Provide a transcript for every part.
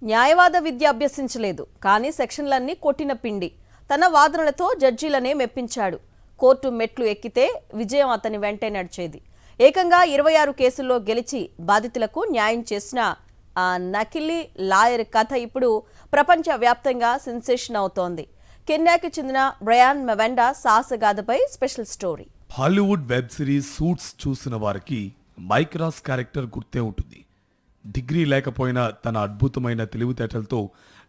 న్యాయవాద విద్య అభ్యసించలేదు, కానీ సెక్షన్లన్నీ కొట్టిన పిండి. తన వాదనలతో జడ్జీలనే మెప్పించాడు. కోర్టు మెట్లు ఎక్కితే విజయం అతని వెంటే నడిచేది. ఏకంగా 26 కేసుల్లో గెలిచి బాధితులకు న్యాయం చేసిన ఆ నకిలీ లాయర్ కథ ఇప్పుడు ప్రపంచవ్యాప్తంగా సెన్సేషన్ అవుతోంది. కెన్యాకు చెందిన బ్రయాన్ మెవెండా సాహసగాథపై special story. Hollywood web series Suits చూసిన వారికి మైక్ రాస్ క్యారెక్టర్ గుర్తే ఉంటుంది. డిగ్రీ లేకపోయినా తన అద్భుతమైన తెలివితేటలతో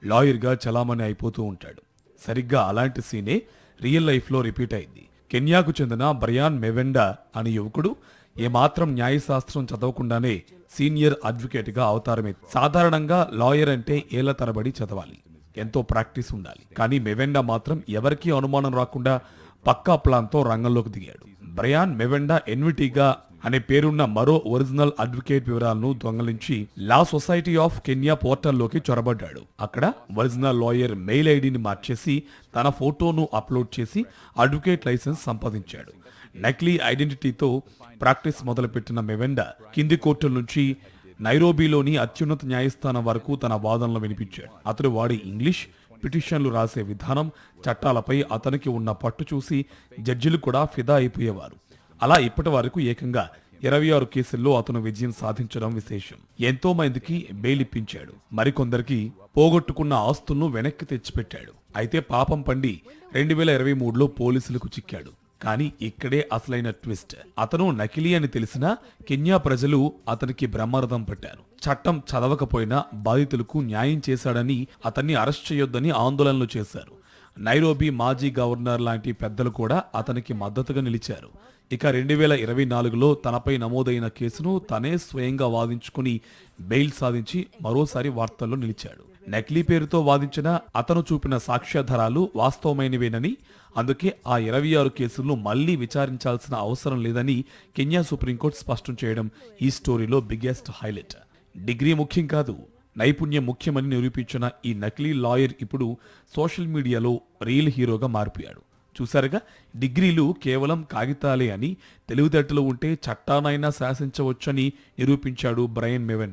లాయర్గా చలామణి అయిపోతూ ఉంటాడు. సరిగ్గా అలాంటి సీనే రియల్ లైఫ్లో రిపీట్ అయింది. కెన్యాకు చెందిన బ్రయాన్ మెవెండా అనే యువకుడు ఏమాత్రం న్యాయశాస్త్రం చదవకుండానే సీనియర్ అడ్వకేట్గా అవతారమే. సాధారణంగా లాయర్ అంటే ఏళ్ల తరబడి చదవాలి, ఎంతో ప్రాక్టీస్ ఉండాలి. కానీ మెవెండా మాత్రం ఎవరికీ అనుమానం రాకుండా పక్కా ప్లాన్తో రంగంలోకి దిగాడు. బ్రయాన్ మెవెండా ఎన్విటీగా అనే పేరున్న మరో ఒరిజినల్ అడ్వకేట్ వివరాలను దొంగలించి లా సొసైటీ ఆఫ్ కెన్యా పోర్టల్లోకి చొరబడ్డాడు. అక్కడ ఒరిజినల్ లాయర్ మెయిల్ ఐడిని మార్చేసి తన ఫోటోను అప్లోడ్ చేసి అడ్వకేట్ లైసెన్స్ సంపాదించాడు. నకిలీ ఐడెంటిటీతో ప్రాక్టీస్ మొదలుపెట్టిన మెవెండా కింది కోర్టుల నుంచి నైరోబీలోని అత్యున్నత న్యాయస్థానం వరకు తన వాదనలు వినిపించాడు. అతడు వాడి ఇంగ్లీష్, పిటిషన్లు రాసే విధానం, చట్టాలపై అతనికి ఉన్న పట్టు చూసి జడ్జిలు కూడా ఫిదా అయిపోయేవారు. అలా ఇప్పటి వరకు ఏకంగా 26 కేసుల్లో అతను విజయం సాధించడం విశేషం. ఎంతో మందికి బెయిల్ ఇప్పించాడు, మరికొందరికి పోగొట్టుకున్న ఆస్తులను వెనక్కి తెచ్చిపెట్టాడు. అయితే పాపం పండి 2023లో పోలీసులకు చిక్కాడు. కానీ ఇక్కడే అసలైన ట్విస్ట్. అతను నకిలీ అని తెలిసినా కెన్యా ప్రజలు అతనికి బ్రహ్మరథం పట్టారు. చట్టం చదవకపోయినా బాధితులకు న్యాయం చేశాడని అతన్ని అరెస్ట్ చేయొద్దని ఆందోళనలు చేశారు. నైరోబీ మాజీ గవర్నర్ లాంటి పెద్దలు కూడా అతనికి మద్దతుగా నిలిచారు. ఇక 2024లో తనపై నమోదైన కేసును తనే స్వయంగా వాదించుకుని బెయిల్ సాధించి మరోసారి వార్తల్లో నిలిచాడు. నకిలీ పేరుతో వాదించిన అతను చూపిన సాక్ష్యాధారాలు వాస్తవమైనవేనని, అందుకే ఆ 26 కేసులను మళ్లీ విచారించాల్సిన అవసరం లేదని కెన్యా సుప్రీంకోర్టు స్పష్టం చేయడం ఈ స్టోరీలో బిగ్గెస్ట్ హైలైట్. డిగ్రీ ముఖ్యం కాదు, నైపుణ్యం ముఖ్యమని నిరూపించిన ఈ నకిలీ లాయర్ ఇప్పుడు సోషల్ మీడియాలో రియల్ హీరోగా మారిపోయాడు. చూసారుగా, డిగ్రీలు కేవలం కాగితాలే అని, తెలివితేటలు ఉంటే చట్టానైనా శాసించవచ్చని నిరూపించాడు బ్రయాన్ మెవెండా.